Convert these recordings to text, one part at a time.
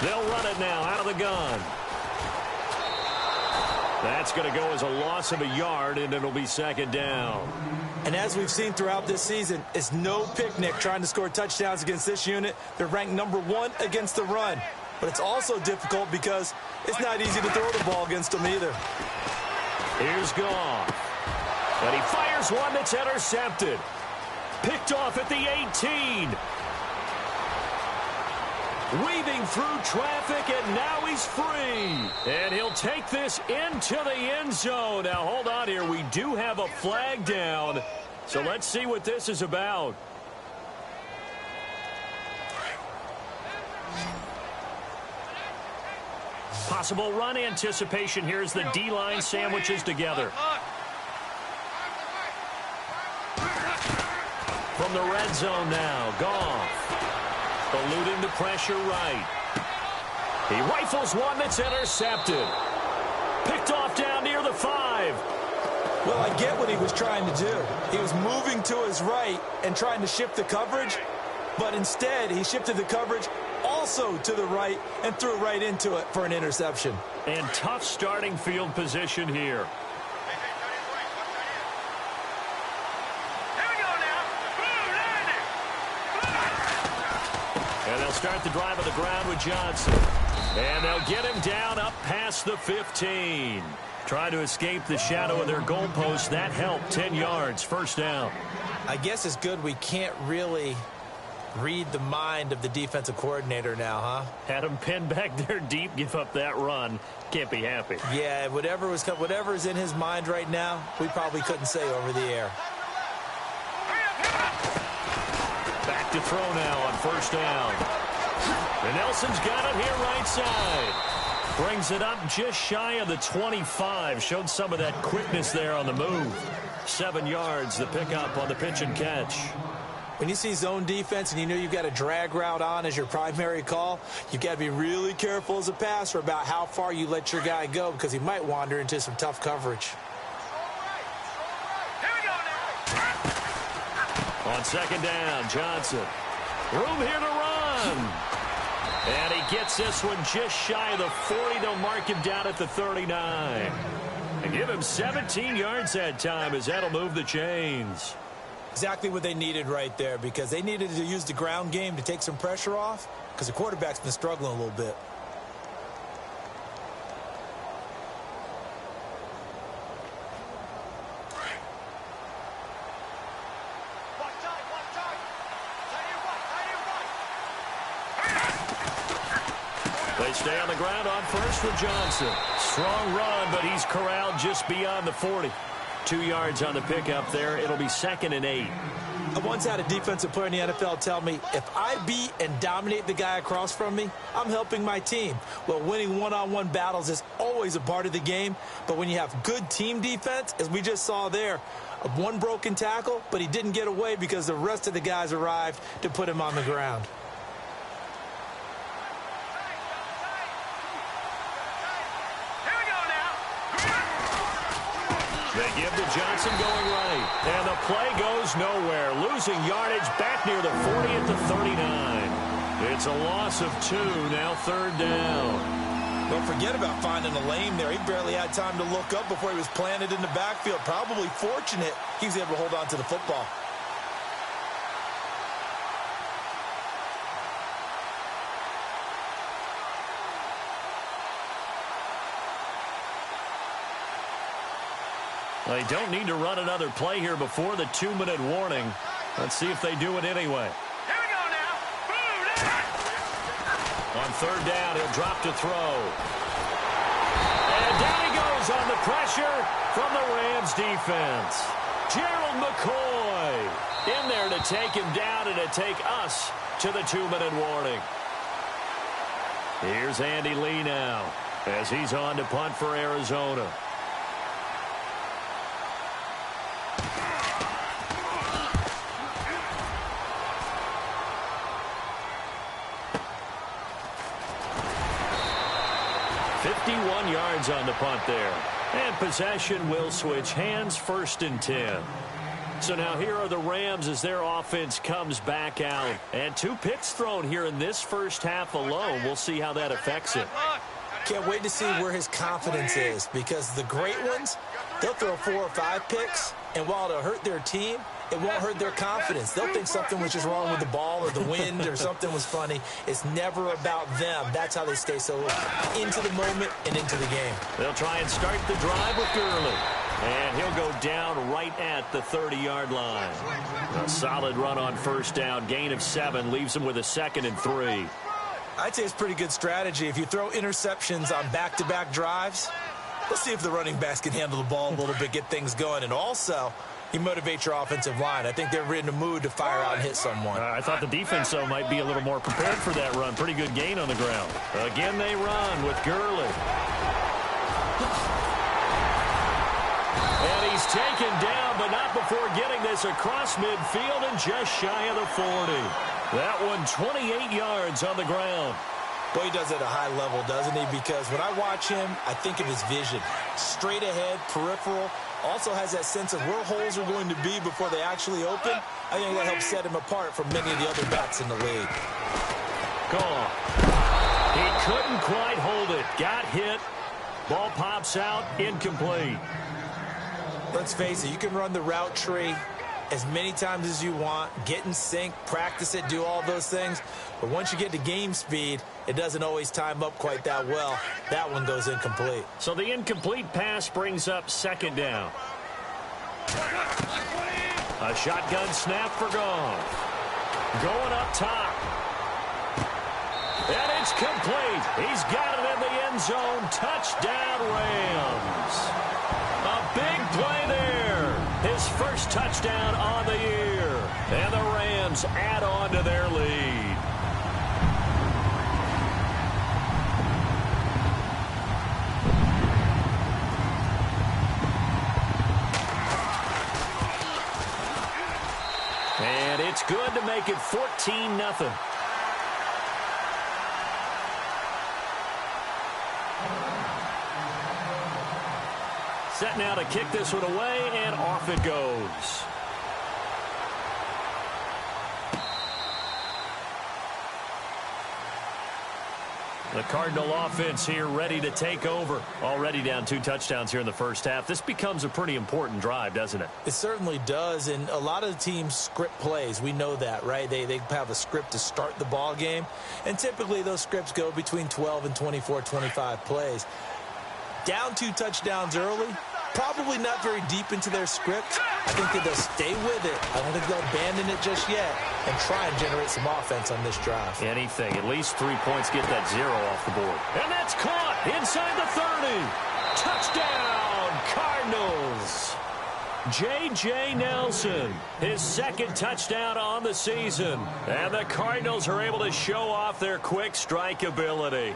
They'll run it now out of the gun. That's going to go as a loss of a yard, and it'll be second down. And as we've seen throughout this season, it's no picnic trying to score touchdowns against this unit. They're ranked #1 against the run. But it's also difficult because it's not easy to throw the ball against them either. Here's Goff. And he fires one that's intercepted. Picked off at the 18. Weaving through traffic, and now he's free. And he'll take this into the end zone. Now, hold on here. We do have a flag down. So let's see what this is about. Possible run anticipation here as the D-line sandwiches together. From the red zone now, Goff. Eluding the pressure right. He rifles one that's intercepted. Picked off down near the 5. Well, I get what he was trying to do. He was moving to his right and trying to shift the coverage, but instead he shifted the coverage also to the right and threw right into it for an interception. And tough starting field position here. And they'll start the drive on the ground with Johnson. And they'll get him down up past the 15. Trying to escape the shadow of their goalpost. That helped. 10 yards. First down. I guess it's good we can't really read the mind of the defensive coordinator now, huh? Had him pinned back there deep, give up that run. Can't be happy. Yeah, whatever's in his mind right now, we probably couldn't say over the air. Back to throw now on first down. And Nelson's got it here right side. Brings it up just shy of the 25. Showed some of that quickness there on the move. 7 yards, the pickup on the pitch and catch. When you see zone defense and you know you've got a drag route on as your primary call, you've got to be really careful as a passer about how far you let your guy go because he might wander into some tough coverage. On second down, Johnson. Room here to run. And he gets this one just shy of the 40. They'll mark him down at the 39. And give him 17 yards that time as that'll move the chains. Exactly what they needed right there because they needed to use the ground game to take some pressure off because the quarterback's been struggling a little bit. They stay on the ground on first with Johnson. Strong run, but he's corralled just beyond the 40. 2 yards on the pickup there. It'll be 2nd and 8. I once had a defensive player in the NFL tell me, if I beat and dominate the guy across from me, I'm helping my team. Well, winning one-on-one battles is always a part of the game, but when you have good team defense, as we just saw there, one broken tackle, but he didn't get away because the rest of the guys arrived to put him on the ground. They give to Johnson going right. And the play goes nowhere. Losing yardage back near the 40 at the 39. It's a loss of 2. Now 3rd down. Don't forget about finding a lane there. He barely had time to look up before he was planted in the backfield. Probably fortunate he was able to hold on to the football. They don't need to run another play here before the 2-minute warning. Let's see if they do it anyway. Here we go now. On 3rd down, he'll drop to throw. And down he goes on the pressure from the Rams defense. Gerald McCoy in there to take him down and to take us to the 2-minute warning. Here's Andy Lee now as he's on to punt for Arizona. Yards on the punt there. And possession will switch hands. 1st and 10. So now here are the Rams as their offense comes back out. And 2 picks thrown here in this first half alone. We'll see how that affects it. Can't wait to see where his confidence is, because the great ones, they'll throw 4 or 5 picks, and while it'll hurt their team, it won't hurt their confidence. They'll think something was just wrong with the ball or the wind or something was funny. It's never about them. That's how they stay so into the moment and into the game. They'll try and start the drive with Gurley. And he'll go down right at the 30-yard line. A solid run on first down. Gain of 7 leaves him with a 2nd and 3. I'd say it's pretty good strategy. If you throw interceptions on back-to-back drives, let's see if the running backs can handle the ball a little bit, get things going. And also, you motivate your offensive line. I think they're in the mood to fire out and hit someone. I thought the defense, though, might be a little more prepared for that run. Pretty good gain on the ground. Again, they run with Gurley. And he's taken down, but not before getting this across midfield and just shy of the 40. That one 28 yards on the ground. Boy, he does it at a high level, doesn't he? Because when I watch him, I think of his vision. Straight ahead, peripheral. Also has that sense of where holes are going to be before they actually open. I think that helps set him apart from many of the other backs in the league. Gone. He couldn't quite hold it. Got hit. Ball pops out. Incomplete. Let's face it, you can run the route tree as many times as you want, get in sync, practice it, do all those things. But once you get to game speed, it doesn't always time up quite that well. That one goes incomplete. So the incomplete pass brings up 2nd down. A shotgun snap for Goff. Going up top. And it's complete. He's got it in the end zone. Touchdown, Rams. A big play there. His first touchdown on the year. And the Rams add on to their lead. And it's good to make it 14-0. Set now to kick this one away, and off it goes. The Cardinal offense here ready to take over. Already down 2 touchdowns here in the first half. This becomes a pretty important drive, doesn't it? It certainly does, and a lot of the teams script plays. We know that, right? They have a script to start the ball game, and typically those scripts go between 12 and 24, 25 plays. Down 2 touchdowns early, probably not very deep into their script. I think that they'll stay with it. I don't think they'll abandon it just yet and try and generate some offense on this drive. Anything. At least 3 points, get that 0 off the board. And that's caught inside the 30. Touchdown, Cardinals. J.J. Nelson, his 2nd touchdown on the season. And the Cardinals are able to show off their quick strike ability.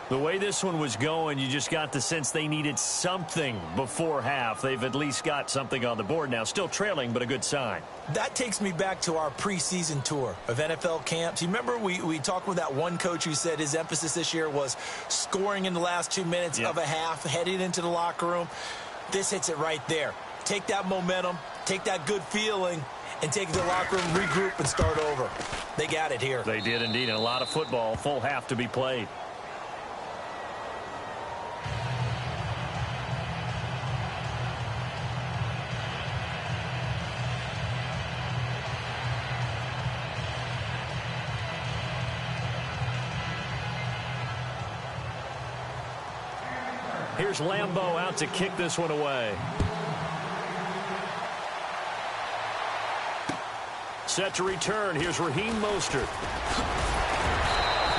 The way this one was going, you just got the sense they needed something before half. They've at least got something on the board now. Still trailing, but a good sign. That takes me back to our preseason tour of NFL camps. You remember we talked with that one coach who said his emphasis this year was scoring in the last 2 minutes of a half, heading into the locker room. This hits it right there. Take that momentum, take that good feeling, and take it to the locker room, regroup, and start over. They got it here. They did indeed, and a lot of football, full half to be played. Here's Lambeau out to kick this one away. Set to return. Here's Raheem Mostert.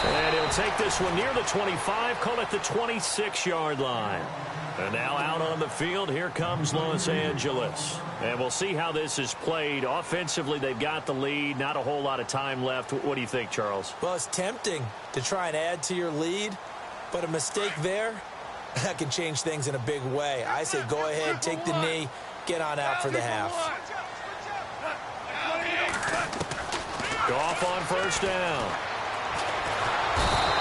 And he'll take this one near the 25, call it the 26-yard line. And now out on the field, here comes Los Angeles. And we'll see how this is played. Offensively, they've got the lead. Not a whole lot of time left. What do you think, Charles? Well, it's tempting to try and add to your lead, but a mistake there, that can change things in a big way. I say go ahead, take the knee, get on out for the half. Goff on first down.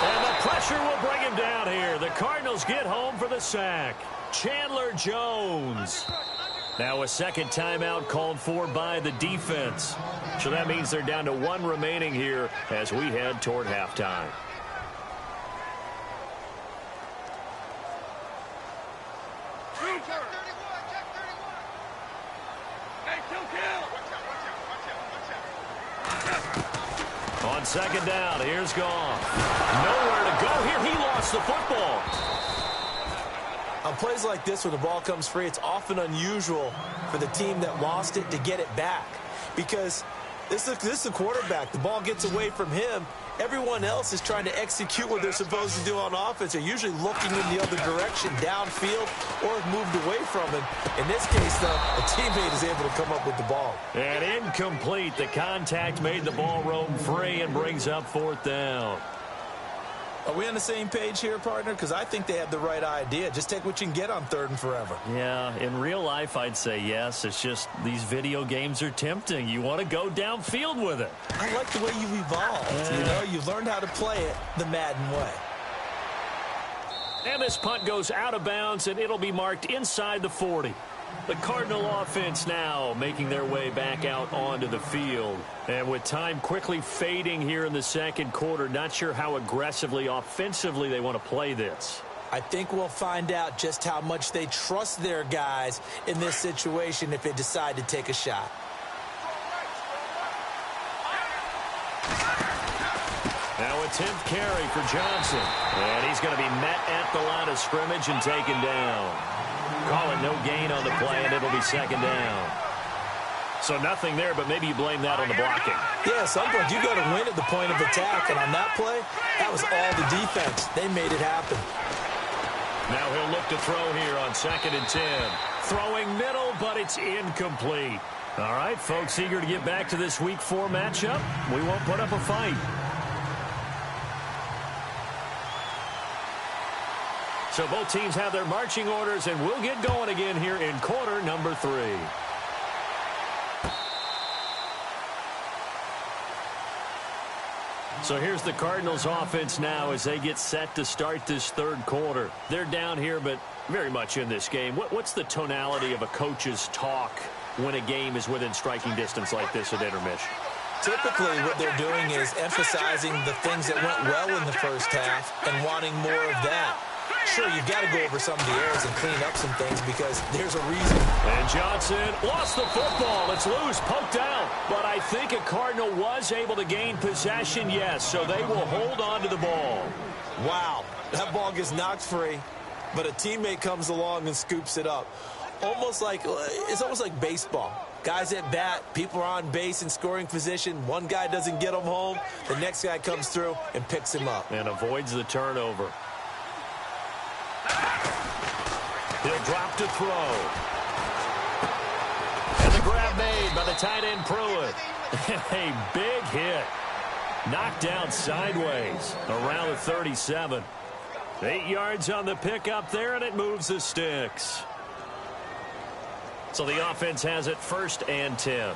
And the pressure will bring him down here. The Cardinals get home for the sack. Chandler Jones. Now a second timeout called for by the defense. So that means they're down to one remaining here as we head toward halftime. On second down, here's Goff. Nowhere to go here. He lost the football. On plays like this, when the ball comes free, it's often unusual for the team that lost it to get it back. Because this is the quarterback. The ball gets away from him. Everyone else is trying to execute what they're supposed to do on offense. They're usually looking in the other direction, downfield, or have moved away from him. In this case, though, a teammate is able to come up with the ball. And incomplete. The contact made the ball roam free and brings up fourth down. Are we on the same page here, partner? Because I think they have the right idea. Just take what you can get on third and forever. Yeah, in real life, I'd say yes. It's just these video games are tempting. You want to go downfield with it. I like the way you evolved. You know, you learned how to play it the Madden way. And this punt goes out of bounds, and it'll be marked inside the 40. The Cardinal offense now making their way back out onto the field. And with time quickly fading here in the second quarter, not sure how aggressively, offensively they want to play this. I think we'll find out just how much they trust their guys in this situation if they decide to take a shot. Now a 10th carry for Johnson. And he's going to be met at the line of scrimmage and taken down. Call it no gain on the play, and it'll be second down. So nothing there, but maybe you blame that on the blocking. Yeah, sometimes you got to win at the point of attack, and on that play, that was all the defense. They made it happen. Now he'll look to throw here on 2nd and 10. Throwing middle, but it's incomplete. All right, folks, eager to get back to this Week 4 matchup. We won't put up a fight. So both teams have their marching orders, and we'll get going again here in quarter number 3. So here's the Cardinals offense now as they get set to start this third quarter. They're down here, but very much in this game. What's the tonality of a coach's talk when a game is within striking distance like this at intermission? Typically, what they're doing is emphasizing the things that went well in the first half and wanting more of that. Sure, you've got to go over some of the errors and clean up some things because there's a reason. And Johnson lost the football. It's loose, poked out. But I think a Cardinal was able to gain possession, yes, so they will hold on to the ball. Wow, that ball gets knocked free, but a teammate comes along and scoops it up. It's almost like baseball. Guys at bat, people are on base in scoring position. One guy doesn't get him home. The next guy comes through and picks him up. And avoids the turnover. He'll drop to throw. And the grab made by the tight end Pruitt. A big hit. Knocked down sideways around the 37. 8 yards on the pickup there, and it moves the sticks. So the offense has it 1st and 10.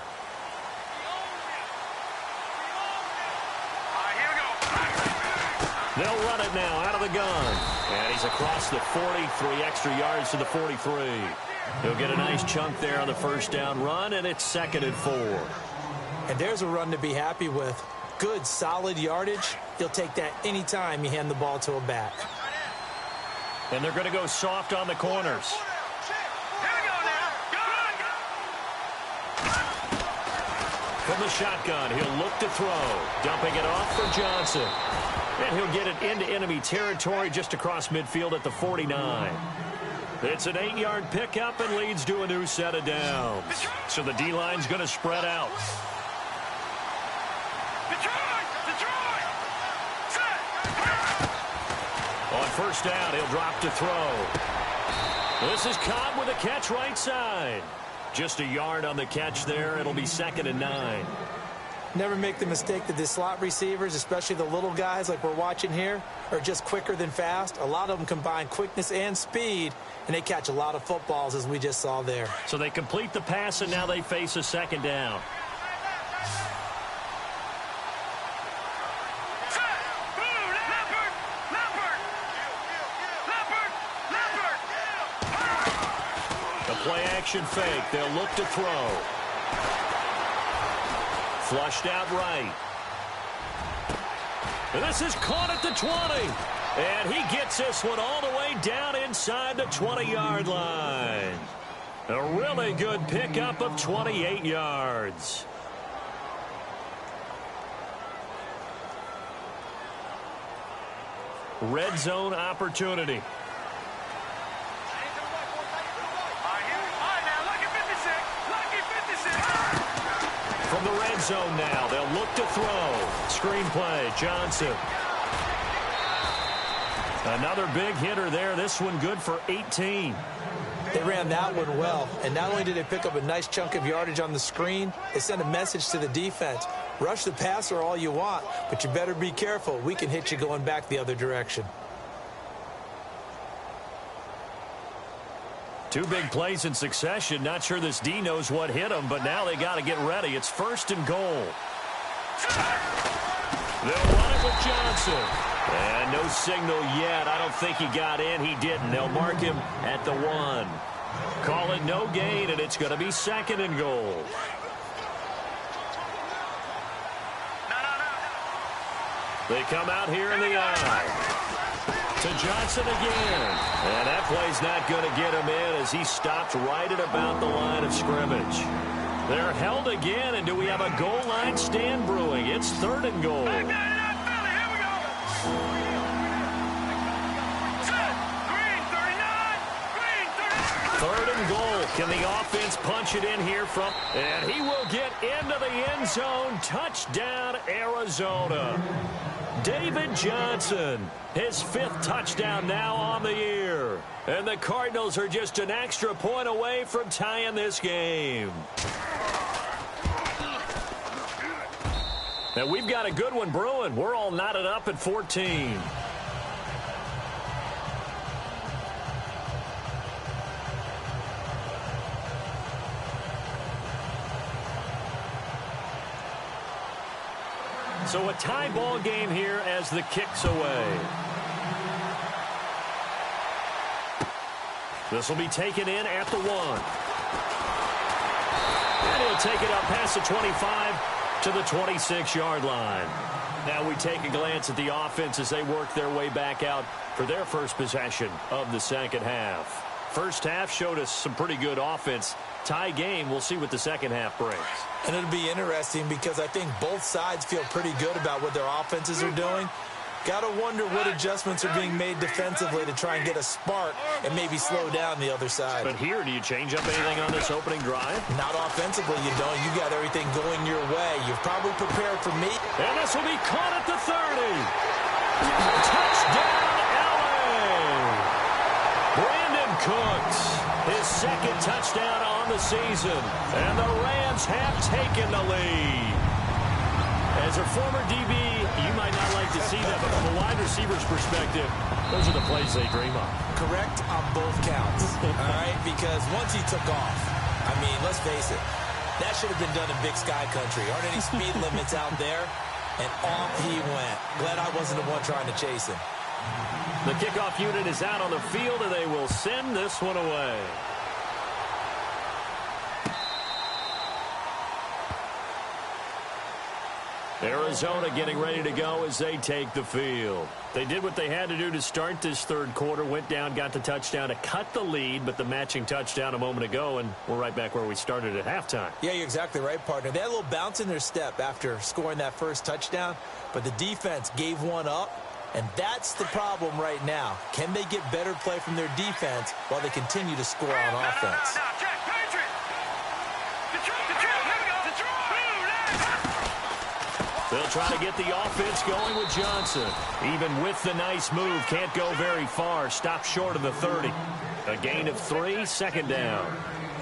They'll run it now out of the gun. And he's across the 40, 3 extra yards to the 43. He'll get a nice chunk there on the first down run, and it's 2nd and 4. And there's a run to be happy with. Good, solid yardage. You'll take that anytime you hand the ball to a back. And they're going to go soft on the corners. From the shotgun, he'll look to throw. Dumping it off for Johnson. And he'll get it into enemy territory just across midfield at the 49. It's an 8-yard pickup and leads to a new set of downs. So the D-line's going to spread out. On first down, he'll drop to throw. This is Cobb with a catch right side. Just a yard on the catch there. It'll be 2nd and 9. Never make the mistake that the slot receivers, especially the little guys like we're watching here, are just quicker than fast. A lot of them combine quickness and speed, and they catch a lot of footballs, as we just saw there. So they complete the pass, and now they face a 2nd down. The play play-action fake. They'll look to throw. Flushed out right. And this is caught at the 20. And he gets this one all the way down inside the 20-yard line. A really good pickup of 28 yards. Red zone opportunity. From the red zone now, they'll look to throw. Screenplay, Johnson. Another big hitter there. This one good for 18. They ran that one well, and not only did they pick up a nice chunk of yardage on the screen, they sent a message to the defense. Rush the passer all you want, but you better be careful. We can hit you going back the other direction. Two big plays in succession. Not sure this D knows what hit him, but now they got to get ready. It's 1st and goal. They'll run it with Johnson. And no signal yet. I don't think he got in. He didn't. They'll mark him at the 1. Call it no gain, and it's going to be 2nd and goal. They come out here in the eye. To Johnson again. And that play's not going to get him in as he stopped right at about the line of scrimmage. They're held again, and do we have a goal line stand brewing? It's 3rd and goal. Third and goal. Can the offense punch it in here from? And he will get into the end zone. Touchdown, Arizona. David Johnson, his 5th touchdown now on the year. And the Cardinals are just an extra point away from tying this game. And we've got a good one brewing. We're all knotted up at 14. So a tie ball game here as the kick's away. This will be taken in at the 1. And he'll take it up past the 25 to the 26-yard line. Now we take a glance at the offense as they work their way back out for their first possession of the second half. First half showed us some pretty good offense. Tie game, we'll see what the second half brings. And it'll be interesting because I think both sides feel pretty good about what their offenses are doing. Got to wonder what adjustments are being made defensively to try and get a spark and maybe slow down the other side. But here, do you change up anything on this opening drive? Not offensively, you don't. You got everything going your way. You've probably prepared for me. And this will be caught at the 30. Touchdown, LA! Brandon Cooks, his 2nd touchdown on the season. And the Rams have taken the lead. As a former DB, you might not like to see that, but from a wide receiver's perspective, those are the plays they dream of. Correct on both counts, all right? Because once he took off, I mean, let's face it, that should have been done in Big Sky Country. Aren't any speed limits out there? And off he went. Glad I wasn't the one trying to chase him. The kickoff unit is out on the field, and they will send this one away. Arizona getting ready to go as they take the field. They did what they had to do to start this third quarter, went down, got the touchdown to cut the lead, but the matching touchdown a moment ago, and we're right back where we started at halftime. Yeah, you're exactly right, partner. They had a little bounce in their step after scoring that first touchdown, but the defense gave one up, and that's the problem right now. Can they get better play from their defense while they continue to score on offense? They'll try to get the offense going with Johnson. Even with the nice move, can't go very far. Stop short of the 30. A gain of 3, 2nd down.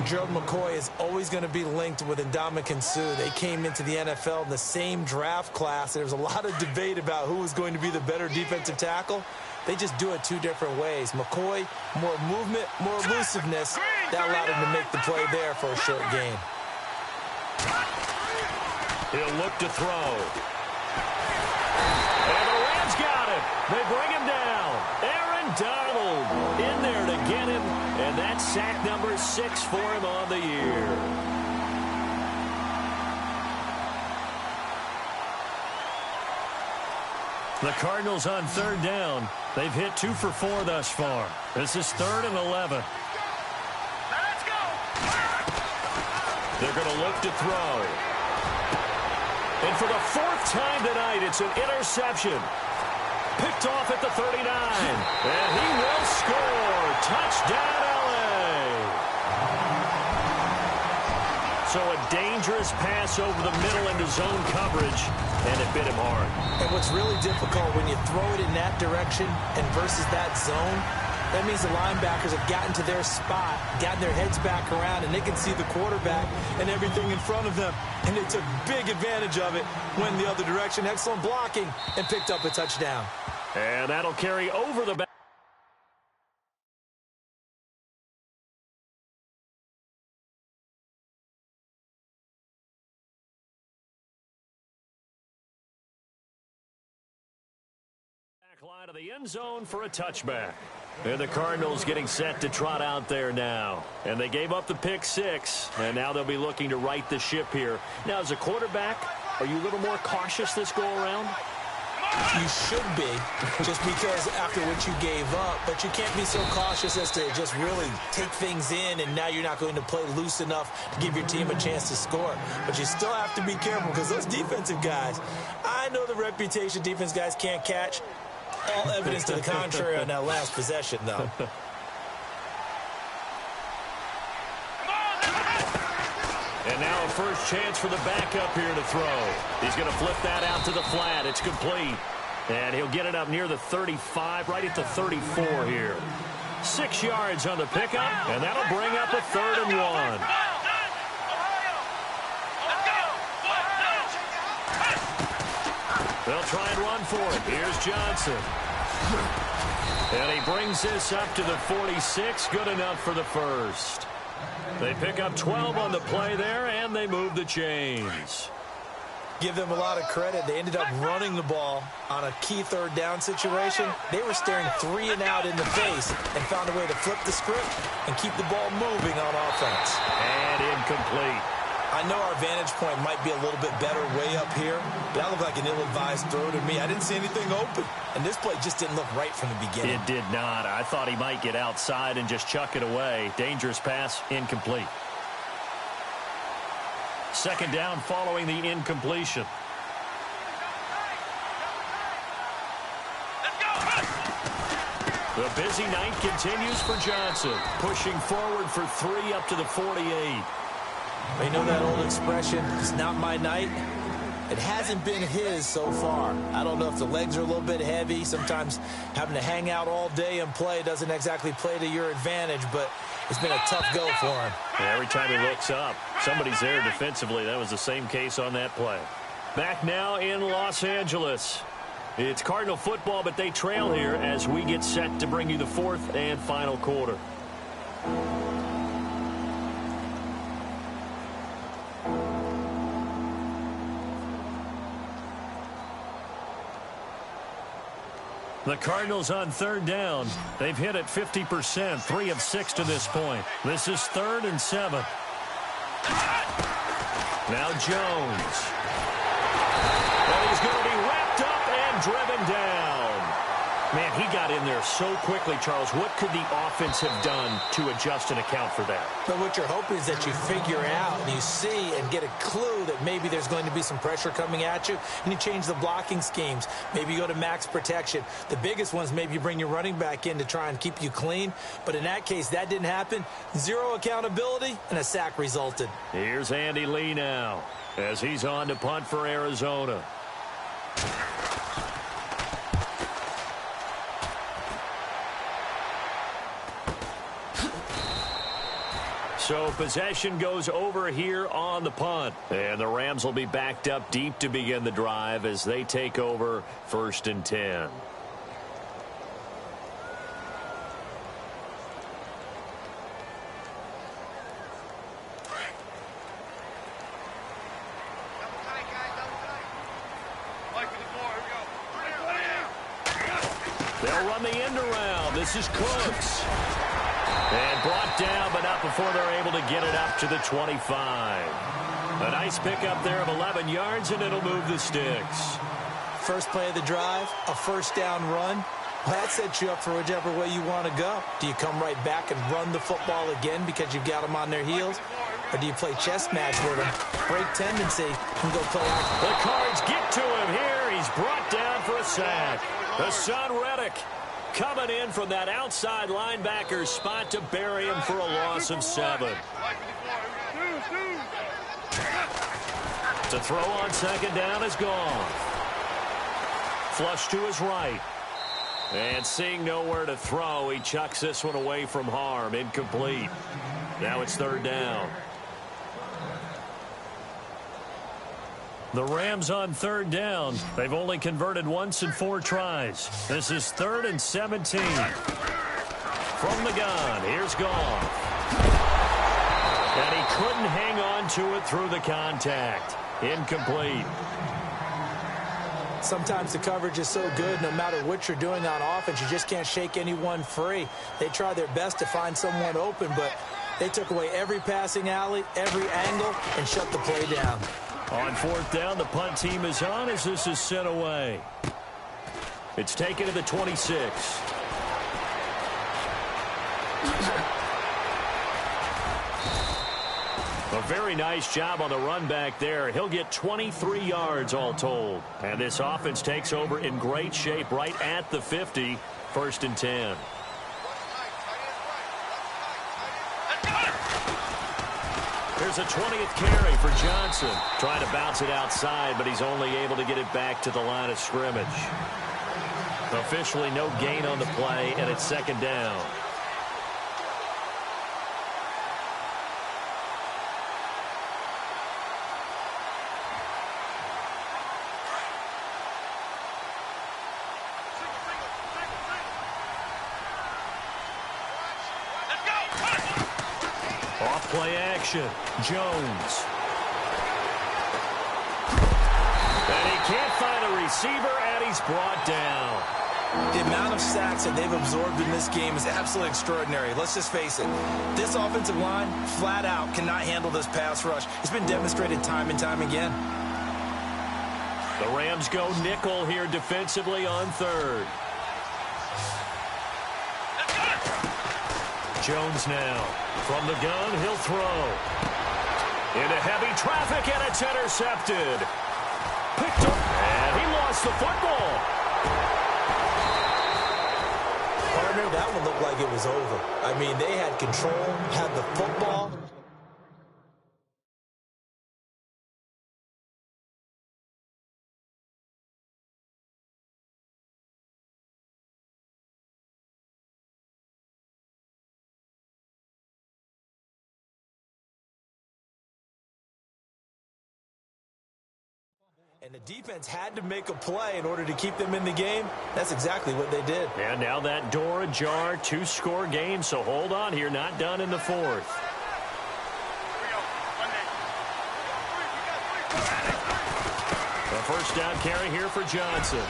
Gerald McCoy is always going to be linked with Ndamukong Suh. They came into the NFL in the same draft class. There was a lot of debate about who was going to be the better defensive tackle. They just do it 2 different ways. McCoy, more movement, more elusiveness. That allowed him to make the play there for a short gain. He'll look to throw. And the Rams got him. They bring him down. Aaron Donald in there to get him. And that's sack number 6 for him on the year. The Cardinals on 3rd down. They've hit 2 for 4 thus far. This is 3rd and 11. Let's go. They're going to look to throw. And for the 4th time tonight, it's an interception. Picked off at the 39. And he will score. Touchdown, L.A. So a dangerous pass over the middle into zone coverage, and it bit him hard. And what's really difficult when you throw it in that direction and versus that zone, that means the linebackers have gotten to their spot, gotten their heads back around, and they can see the quarterback and everything in front of them. And they took big advantage of it, went the other direction, excellent blocking, and picked up a touchdown. And that'll carry over the back. Line of the end zone for a touchback. And the Cardinals getting set to trot out there now. And they gave up the pick 6, and now they'll be looking to right the ship here. Now, as a quarterback, are you a little more cautious this go-around? You should be, just because after what you gave up, but you can't be so cautious as to just really take things in, and now you're not going to play loose enough to give your team a chance to score. But you still have to be careful because those defensive guys, I know the reputation defense guys can't catch. All evidence to the contrary on that last possession, though. And now a first chance for the backup here to throw. He's going to flip that out to the flat. It's complete. And he'll get it up near the 35, right at the 34 here. 6 yards on the pickup, and that'll bring up a 3rd and 1. They'll try and run for it. Here's Johnson. And he brings this up to the 46. Good enough for the first. They pick up 12 on the play there, and they move the chains. Give them a lot of credit. They ended up running the ball on a key 3rd down situation. They were staring 3 and out in the face and found a way to flip the script and keep the ball moving on offense. And incomplete. I know our vantage point might be a little bit better way up here, but that looked like an ill-advised throw to me. I didn't see anything open, and this play just didn't look right from the beginning. It did not. I thought he might get outside and just chuck it away. Dangerous pass, incomplete. 2nd down following the incompletion. The busy night continues for Johnson, pushing forward for 3 up to the 48. You know that old expression, it's not my night? It hasn't been his so far. I don't know if the legs are a little bit heavy. Sometimes having to hang out all day and play doesn't exactly play to your advantage, but it's been a tough go for him. Yeah, every time he looks up, somebody's there defensively. That was the same case on that play. Back now in Los Angeles. It's Cardinal football, but they trail here as we get set to bring you the 4th and final quarter. The Cardinals on 3rd down. They've hit it 50%, 3 of 6 to this point. This is 3rd and 7. Now Jones. And he's going to be wrapped up and driven down. Man, he got in there so quickly, Charles. What could the offense have done to adjust and account for that? But what you're hoping is that you figure out and you see and get a clue that maybe there's going to be some pressure coming at you, and you change the blocking schemes. Maybe you go to max protection. The biggest ones, maybe you bring your running back in to try and keep you clean. But in that case, that didn't happen. 0 accountability, and a sack resulted. Here's Andy Lee now as he's on to punt for Arizona. So possession goes over here on the punt. And the Rams will be backed up deep to begin the drive as they take over 1st and 10. They'll run the end around. This is Cooks. And brought down, but not before they're able to get it up to the 25. A nice pickup there of 11 yards, and it'll move the sticks. First play of the drive, a first down run. Well, that sets you up for whichever way you want to go. Do you come right back and run the football again because you've got them on their heels? Or do you play chess match with them, break tendency, and go play out? The Cards get to him here. He's brought down for a sack. Hassan Reddick coming in from that outside linebacker spot to bury him for a loss of 7. To throw on second down is gone. Flush to his right. And seeing nowhere to throw, he chucks this one away from harm. Incomplete. Now it's third down. The Rams on third down. They've only converted once in 4 tries. This is 3rd and 17. From the gun, here's Goff. And he couldn't hang on to it through the contact. Incomplete. Sometimes the coverage is so good, no matter what you're doing on offense, you just can't shake anyone free. They try their best to find someone open, but they took away every passing alley, every angle, and shut the play down. On fourth down, the punt team is on as this is sent away. It's taken to the 26. A very nice job on the run back there. He'll get 23 yards all told. And this offense takes over in great shape right at the 50. 1st and 10. Here's a 20th carry for Johnson. Trying to bounce it outside, but he's only able to get it back to the line of scrimmage. Officially no gain on the play, and it's second down. Play action. Jones. And he can't find a receiver, and he's brought down. The amount of sacks that they've absorbed in this game is absolutely extraordinary. Let's just face it. This offensive line, flat out, cannot handle this pass rush. It's been demonstrated time and time again. The Rams go nickel here defensively on third. Jones now. From the gun, he'll throw. Into heavy traffic, and it's intercepted. Picked up, and he lost the football. Partner, that one looked like it was over. I mean, they had control, had the football. And the defense had to make a play in order to keep them in the game. That's exactly what they did. And now that door ajar, 2-score game, so hold on here, not done in the 4th. A first down carry here for Johnson.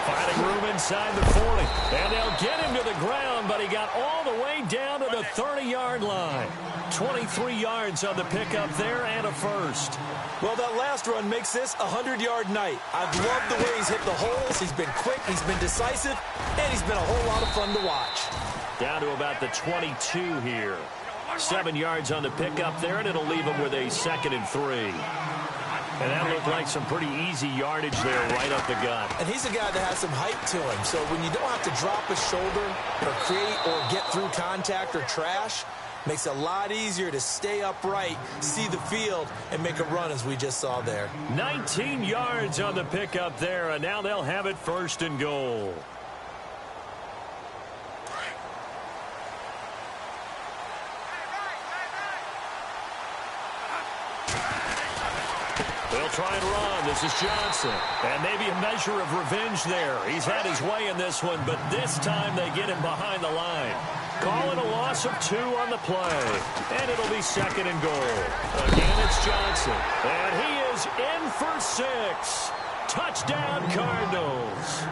Finding room inside the 40. And they'll get him to the ground, but he got all the way down to the 30-yard line. 23 yards on the pickup there and a first. Well, that last run makes this a 100-yard night. I've loved the way he's hit the holes. He's been quick, he's been decisive, and he's been a whole lot of fun to watch. Down to about the 22 here. 7 yards on the pickup there, and it'll leave him with a 2nd and 3. And that looked like some pretty easy yardage there right up the gut. And he's a guy that has some height to him, so when you don't have to drop a shoulder or create or get through contact or trash, makes it a lot easier to stay upright, see the field, and make a run as we just saw there. 19 yards on the pickup there, and now they'll have it 1st and goal. They'll try and run. This is Johnson. And maybe a measure of revenge there. He's had his way in this one, but this time they get him behind the line. Calling a loss of 2 on the play. And it'll be 2nd and goal. Again, it's Johnson. And he is in for 6. Touchdown, Cardinals.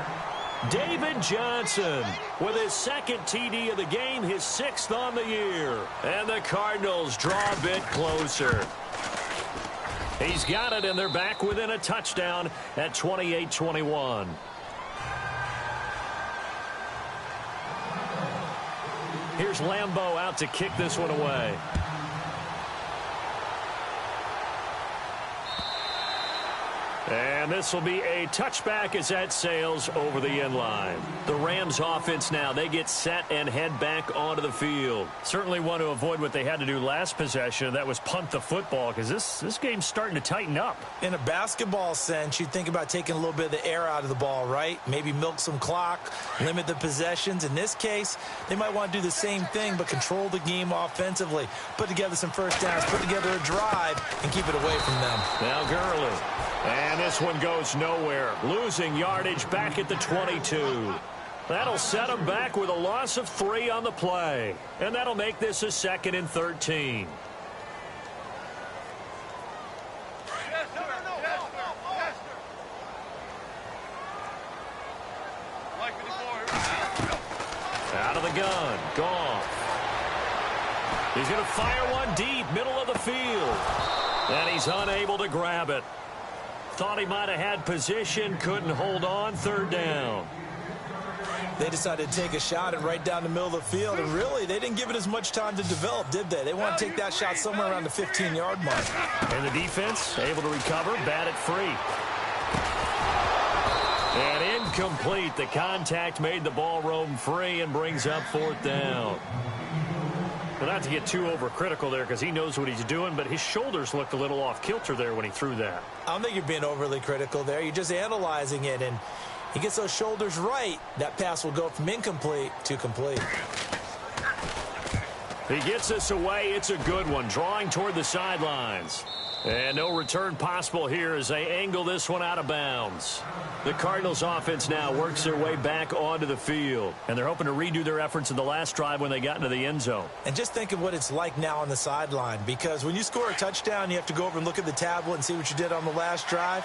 David Johnson with his second TD of the game, his 6th on the year. And the Cardinals draw a bit closer. He's got it, and they're back within a touchdown at 28-21. Here's Lambeau out to kick this one away. And this will be a touchback as that sails over the end line. The Rams offense now, they get set and head back onto the field. Certainly want to avoid what they had to do last possession. That was punt the football, because this game's starting to tighten up. In a basketball sense, you think about taking a little bit of the air out of the ball, right? Maybe milk some clock, limit the possessions. In this case, they might want to do the same thing, but control the game offensively. Put together some first downs, put together a drive, and keep it away from them. Now Gurley. And this one goes nowhere. Losing yardage back at the 22. That'll set them back with a loss of 3 on the play. And that'll make this a 2nd and 13. Out of the gun. Goff. He's going to fire one deep, middle of the field. And he's unable to grab it. Thought he might have had position, couldn't hold on. 3rd down. They decided to take a shot and right down the middle of the field, and really, they didn't give it as much time to develop, did they? They want to take that shot somewhere around the 15-yard mark. And the defense able to recover, bat it free. And incomplete. The contact made the ball roam free and brings up 4th down. Well, not to get too overcritical there, because he knows what he's doing, but his shoulders looked a little off kilter there when he threw that. I don't think you're being overly critical there. You're just analyzing it, and he gets those shoulders right. That pass will go from incomplete to complete. He gets this away. It's a good one, drawing toward the sidelines. And no return possible here as they angle this one out of bounds. The Cardinals offense now works their way back onto the field. And they're hoping to redo their efforts in the last drive when they got into the end zone. And just think of what it's like now on the sideline. Because when you score a touchdown, you have to go over and look at the tablet and see what you did on the last drive.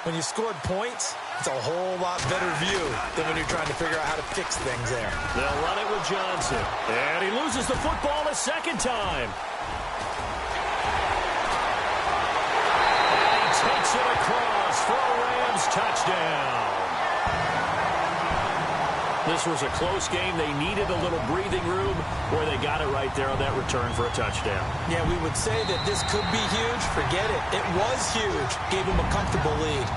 When you scored points, it's a whole lot better view than when you're trying to figure out how to fix things there. They'll run it with Johnson. And he loses the football a 2nd time. Takes it across for a Rams touchdown. This was a close game. They needed a little breathing room where they got it right there on that return for a touchdown. Yeah, we would say that this could be huge. Forget it. It was huge. Gave him a comfortable lead.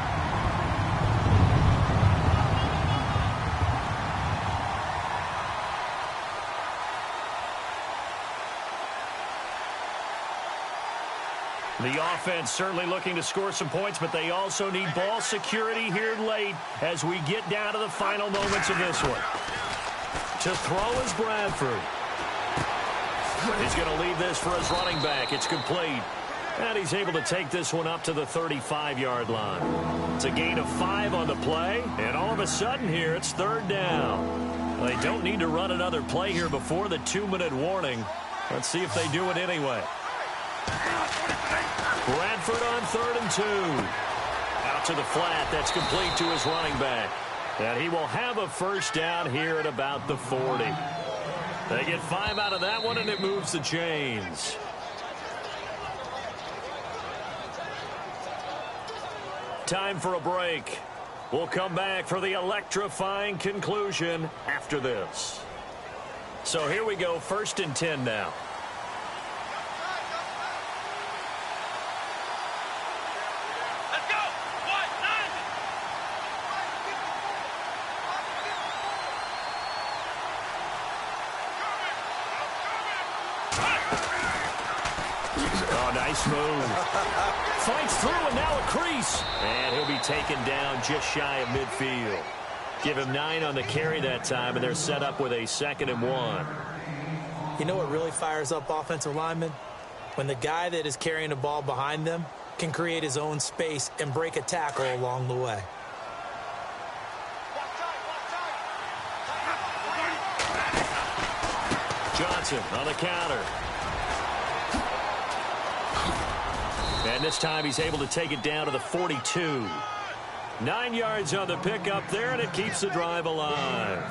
The offense certainly looking to score some points, but they also need ball security here late as we get down to the final moments of this one. To throw is Bradford. He's going to leave this for his running back. It's complete. And he's able to take this one up to the 35-yard line. It's a gain of 5 on the play, and all of a sudden here it's 3rd down. They don't need to run another play here before the 2-minute warning. Let's see if they do it anyway. Bradford on 3rd and 2. Out to the flat. That's complete to his running back. And he will have a first down here at about the 40. They get 5 out of that one, and it moves the chains. Time for a break. We'll come back for the electrifying conclusion after this. So here we go, 1st and 10 now. Nice move. Fights through, and now a crease. And he'll be taken down just shy of midfield. Give him 9 on the carry that time, and they're set up with a 2nd and 1. You know what really fires up offensive linemen? When the guy that is carrying the ball behind them can create his own space and break a tackle along the way. Johnson on the counter. And this time he's able to take it down to the 42. 9 yards on the pickup there, and it keeps the drive alive.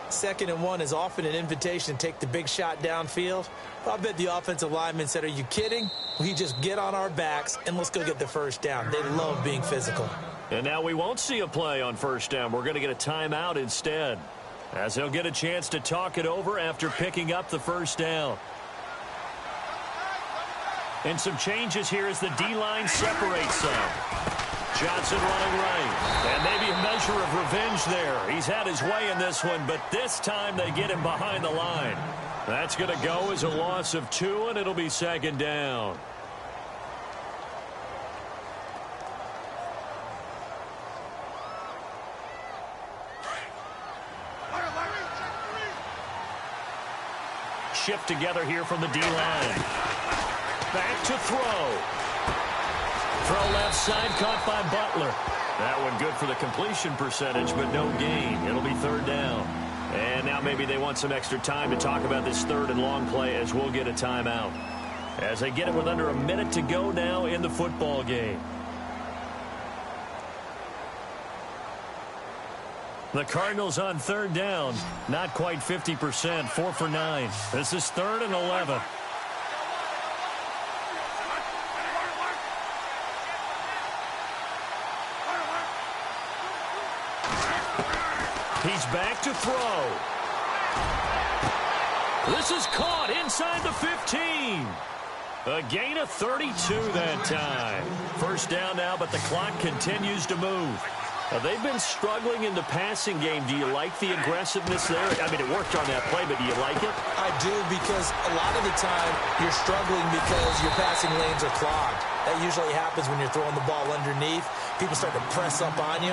2nd and 1 is often an invitation to take the big shot downfield. I bet the offensive lineman said, are you kidding? We just get on our backs and let's go get the first down. They love being physical. And now we won't see a play on first down. We're going to get a timeout instead, as he'll get a chance to talk it over after picking up the first down. And some changes here as the D-line separates some. Johnson running right. And maybe a measure of revenge there. He's had his way in this one, but this time they get him behind the line. That's going to go as a loss of 2, and it'll be 2nd down. Shift together here from the D-line. Back to throw. Throw left side, caught by Butler. That one good for the completion percentage, but no gain. It'll be 3rd down. And now maybe they want some extra time to talk about this 3rd and long play, as we'll get a timeout. As they get it with under a minute to go now in the football game. The Cardinals on 3rd down, not quite 50%, 4 for 9. This is 3rd and 11. He's back to throw. This is caught inside the 15. A gain of 32 that time. First down now, but the clock continues to move. They've been struggling in the passing game. Do you like the aggressiveness there? I mean, it worked on that play, but do you like it? I do, because a lot of the time you're struggling because your passing lanes are clogged. That usually happens when you're throwing the ball underneath. People start to press up on you.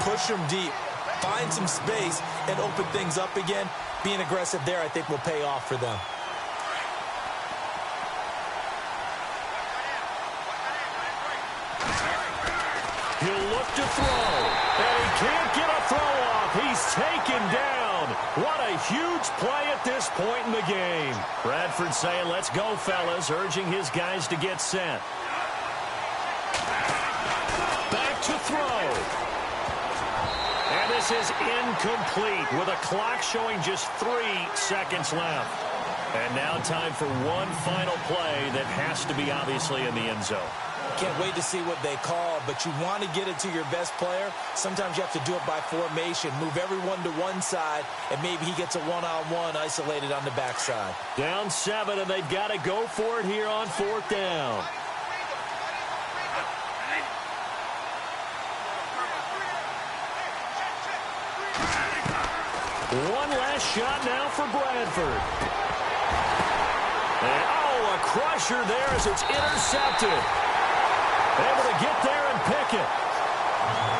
Push them deep. Find some space and open things up again. Being aggressive there, I think, will pay off for them. He'll look to throw, and he can't get a throw off. He's taken down. What a huge play at this point in the game. Bradford saying, let's go, fellas, urging his guys to get set. Back to throw. And this is incomplete with a clock showing just 3 seconds left. And now time for one final play that has to be obviously in the end zone. Can't wait to see what they call, but you want to get it to your best player. Sometimes you have to do it by formation. Move everyone to one side, and maybe he gets a one-on-one isolated on the backside. Down 7, and they've got to go for it here on 4th down. One last shot now for Bradford. And, a crusher there as it's intercepted. Able to get there and pick it.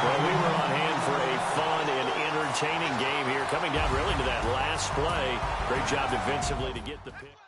Well, we were on hand for a fun and entertaining game here, coming down really to that last play. Great job defensively to get the pick.